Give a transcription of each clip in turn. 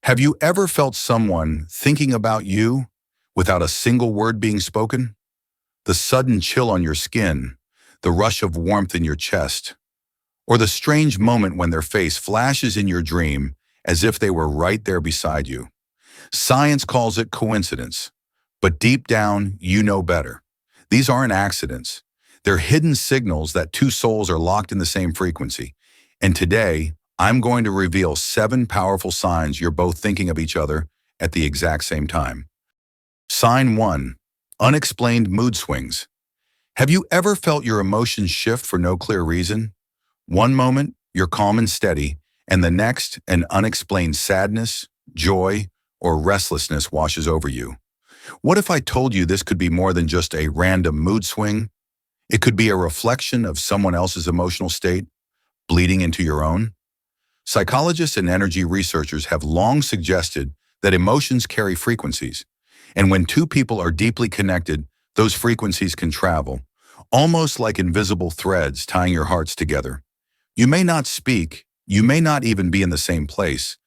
Have you ever felt someone thinking about you without a single word being spoken? The sudden chill on your skin, the rush of warmth in your chest, or the strange moment when their face flashes in your dream as if they were right there beside you. Science calls it coincidence, but deep down, you know better. These aren't accidents. They're hidden signals that two souls are locked in the same frequency. And today, I'm going to reveal 7 powerful signs you're both thinking of each other at the exact same time. Sign 1. Unexplained mood swings. Have you ever felt your emotions shift for no clear reason? One moment, you're calm and steady, and the next, an unexplained sadness, joy, or restlessness washes over you. What if I told you this could be more than just a random mood swing? It could be a reflection of someone else's emotional state, bleeding into your own. Psychologists and energy researchers have long suggested that emotions carry frequencies, and when two people are deeply connected, those frequencies can travel, almost like invisible threads tying your hearts together. You may not speak, you may not even be in the same place,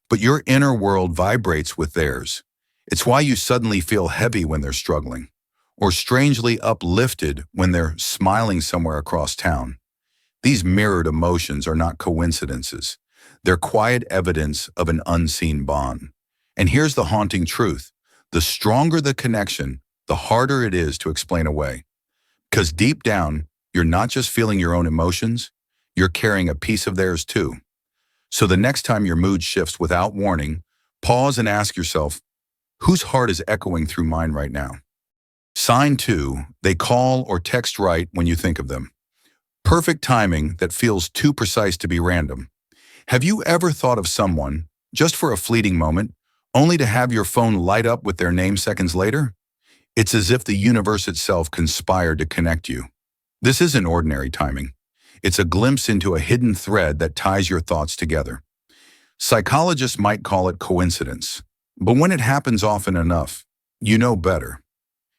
but your inner world vibrates with theirs. It's why you suddenly feel heavy when they're struggling, or strangely uplifted when they're smiling somewhere across town. These mirrored emotions are not coincidences. They're quiet evidence of an unseen bond. And here's the haunting truth. The stronger the connection, the harder it is to explain away. Because deep down, you're not just feeling your own emotions, you're carrying a piece of theirs too. So the next time your mood shifts without warning, pause and ask yourself, whose heart is echoing through mine right now? Sign 2, they call or text right when you think of them. Perfect timing that feels too precise to be random. Have you ever thought of someone, just for a fleeting moment, only to have your phone light up with their name seconds later? It's as if the universe itself conspired to connect you. This isn't ordinary timing. It's a glimpse into a hidden thread that ties your thoughts together. Psychologists might call it coincidence, but when it happens often enough, you know better.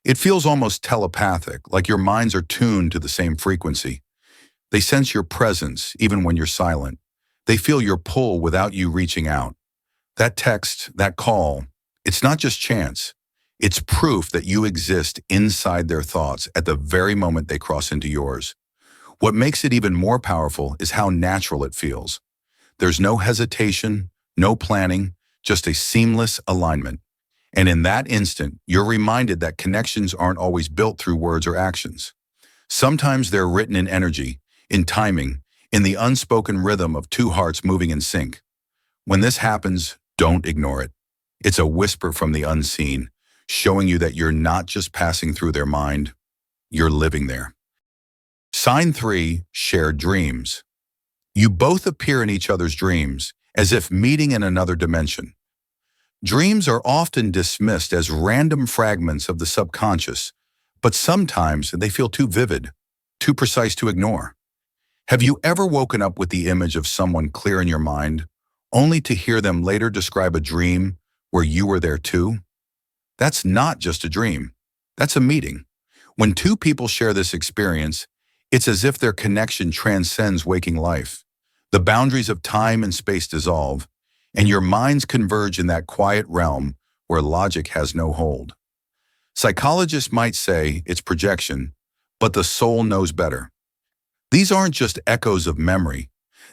It feels almost telepathic, like your minds are tuned to the same frequency. They sense your presence even when you're silent. They feel your pull without you reaching out. That text, that call, it's not just chance. It's proof that you exist inside their thoughts at the very moment they cross into yours. What makes it even more powerful is how natural it feels. There's no hesitation, no planning, just a seamless alignment. And in that instant, you're reminded that connections aren't always built through words or actions. Sometimes they're written in energy, in timing, in the unspoken rhythm of two hearts moving in sync. When this happens, don't ignore it. It's a whisper from the unseen, showing you that you're not just passing through their mind, you're living there. Sign 3, shared dreams. You both appear in each other's dreams, as if meeting in another dimension. Dreams are often dismissed as random fragments of the subconscious, but sometimes they feel too vivid, too precise to ignore. Have you ever woken up with the image of someone clear in your mind, only to hear them later describe a dream where you were there too? That's not just a dream. That's a meeting. When two people share this experience, it's as if their connection transcends waking life. The boundaries of time and space dissolve, and your minds converge in that quiet realm where logic has no hold. Psychologists might say it's projection, but the soul knows better. These aren't just echoes of memory.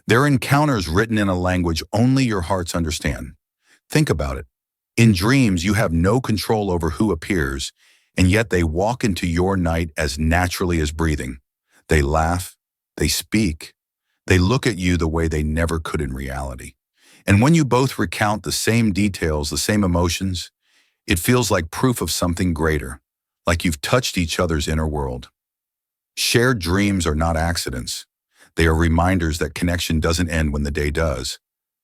They're encounters written in a language only your hearts understand. Think about it. In dreams, you have no control over who appears, and yet they walk into your night as naturally as breathing. They laugh, they speak, they look at you the way they never could in reality. And when you both recount the same details, the same emotions, it feels like proof of something greater, like you've touched each other's inner world. Shared dreams are not accidents. They are reminders that connection doesn't end when the day does.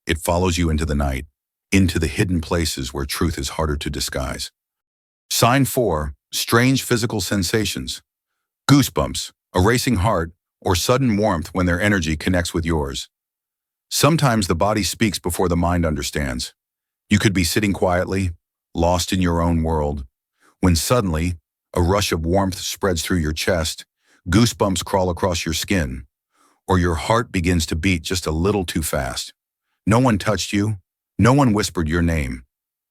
It follows you into the night, into the hidden places where truth is harder to disguise. Sign 4, strange physical sensations. Goosebumps, a racing heart, or sudden warmth when their energy connects with yours. Sometimes the body speaks before the mind understands. You could be sitting quietly, lost in your own world, when suddenly a rush of warmth spreads through your chest, goosebumps crawl across your skin, or your heart begins to beat just a little too fast. No one touched you, No one whispered your name,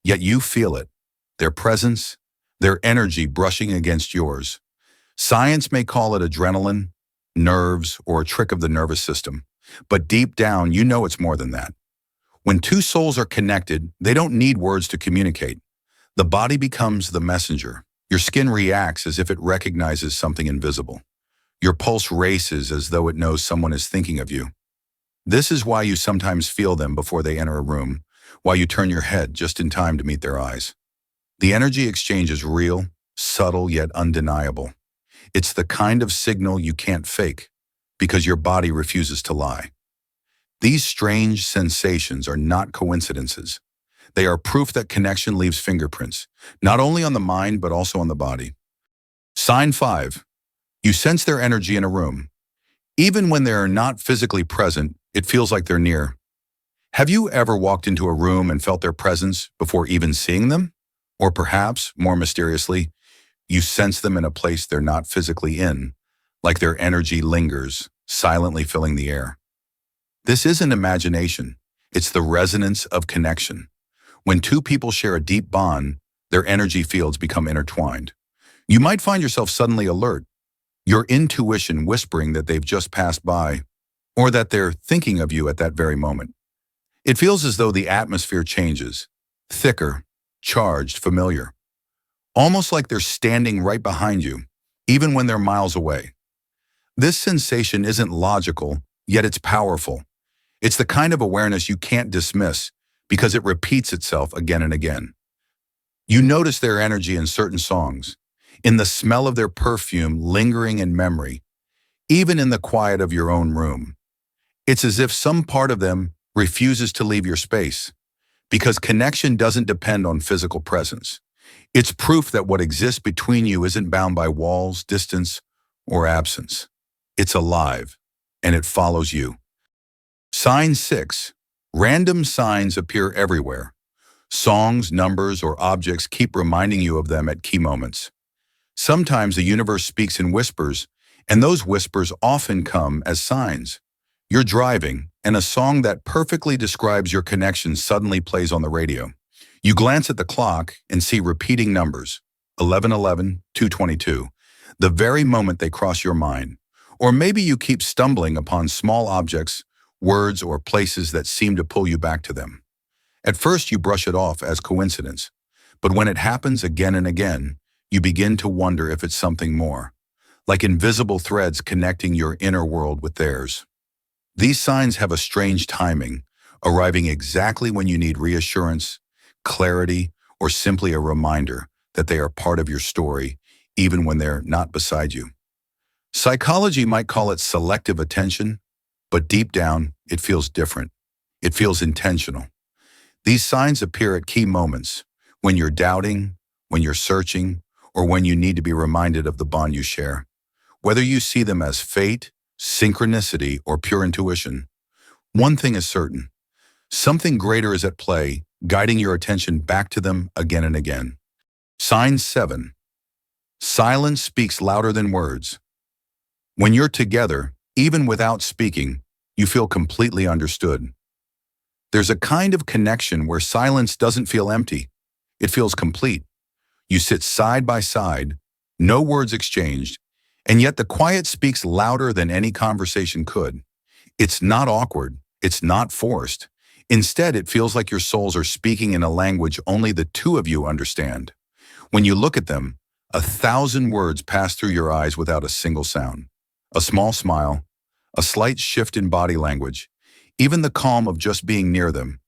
yet you feel it, their presence, their energy brushing against yours. Science may call it adrenaline, nerves, or a trick of the nervous system, but deep down, you know it's more than that. When two souls are connected, they don't need words to communicate. The body becomes the messenger. Your skin reacts as if it recognizes something invisible. Your pulse races as though it knows someone is thinking of you. This is why you sometimes feel them before they enter a room, why you turn your head just in time to meet their eyes. The energy exchange is real, subtle yet undeniable. It's the kind of signal you can't fake, because your body refuses to lie. These strange sensations are not coincidences. They are proof that connection leaves fingerprints, not only on the mind but also on the body. Sign 5. You sense their energy in a room. Even when they are not physically present, it feels like they're near. Have you ever walked into a room and felt their presence before even seeing them? Or perhaps, more mysteriously, you sense them in a place they're not physically in, like their energy lingers, silently filling the air. This isn't imagination. It's the resonance of connection. When two people share a deep bond, their energy fields become intertwined. You might find yourself suddenly alert, your intuition whispering that they've just passed by, or that they're thinking of you at that very moment. It feels as though the atmosphere changes, thicker, charged, familiar. Almost like they're standing right behind you, even when they're miles away. This sensation isn't logical, yet it's powerful. It's the kind of awareness you can't dismiss because it repeats itself again and again. You notice their energy in certain songs, in the smell of their perfume lingering in memory, even in the quiet of your own room. It's as if some part of them refuses to leave your space, because connection doesn't depend on physical presence. It's proof that what exists between you isn't bound by walls, distance, or absence. It's alive, and it follows you. Sign 6. Random signs appear everywhere. Songs, numbers, or objects keep reminding you of them at key moments. Sometimes the universe speaks in whispers, and those whispers often come as signs. You're driving, and a song that perfectly describes your connection suddenly plays on the radio. You glance at the clock and see repeating numbers, 1111, 222, the very moment they cross your mind. Or maybe you keep stumbling upon small objects, words, or places that seem to pull you back to them. At first, you brush it off as coincidence, but when it happens again and again, you begin to wonder if it's something more, like invisible threads connecting your inner world with theirs. These signs have a strange timing, arriving exactly when you need reassurance, clarity, or simply a reminder that they are part of your story, even when they're not beside you. Psychology might call it selective attention, but deep down, it feels different. It feels intentional. These signs appear at key moments, when you're doubting, when you're searching, or when you need to be reminded of the bond you share. Whether you see them as fate, synchronicity, or pure intuition, one thing is certain: something greater is at play, guiding your attention back to them again and again. Sign 7. Silence speaks louder than words. When you're together, even without speaking, you feel completely understood. There's a kind of connection where silence doesn't feel empty. It feels complete. You sit side by side, no words exchanged, and yet the quiet speaks louder than any conversation could. It's not awkward. It's not forced. Instead, it feels like your souls are speaking in a language only the two of you understand. When you look at them, 1,000 words pass through your eyes without a single sound. A small smile, a slight shift in body language, even the calm of just being near them.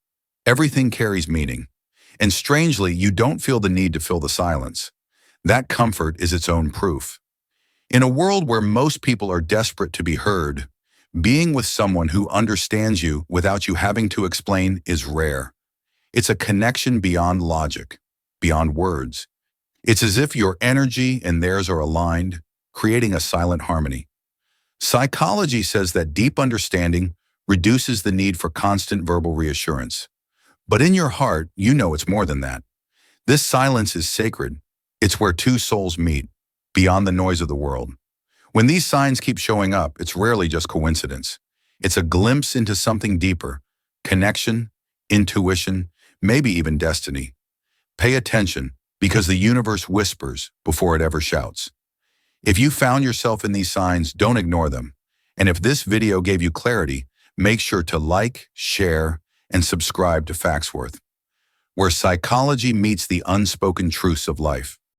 Everything carries meaning. And strangely, you don't feel the need to fill the silence. That comfort is its own proof. In a world where most people are desperate to be heard, being with someone who understands you without you having to explain is rare. It's a connection beyond logic, beyond words. It's as if your energy and theirs are aligned, creating a silent harmony. Psychology says that deep understanding reduces the need for constant verbal reassurance. But in your heart, you know it's more than that. This silence is sacred. It's where two souls meet, beyond the noise of the world. When these signs keep showing up, it's rarely just coincidence. It's a glimpse into something deeper: connection, intuition, maybe even destiny. Pay attention, because the universe whispers before it ever shouts. If you found yourself in these signs, don't ignore them. And if this video gave you clarity, make sure to like, share, and subscribe to FactsWorth, where psychology meets the unspoken truths of life.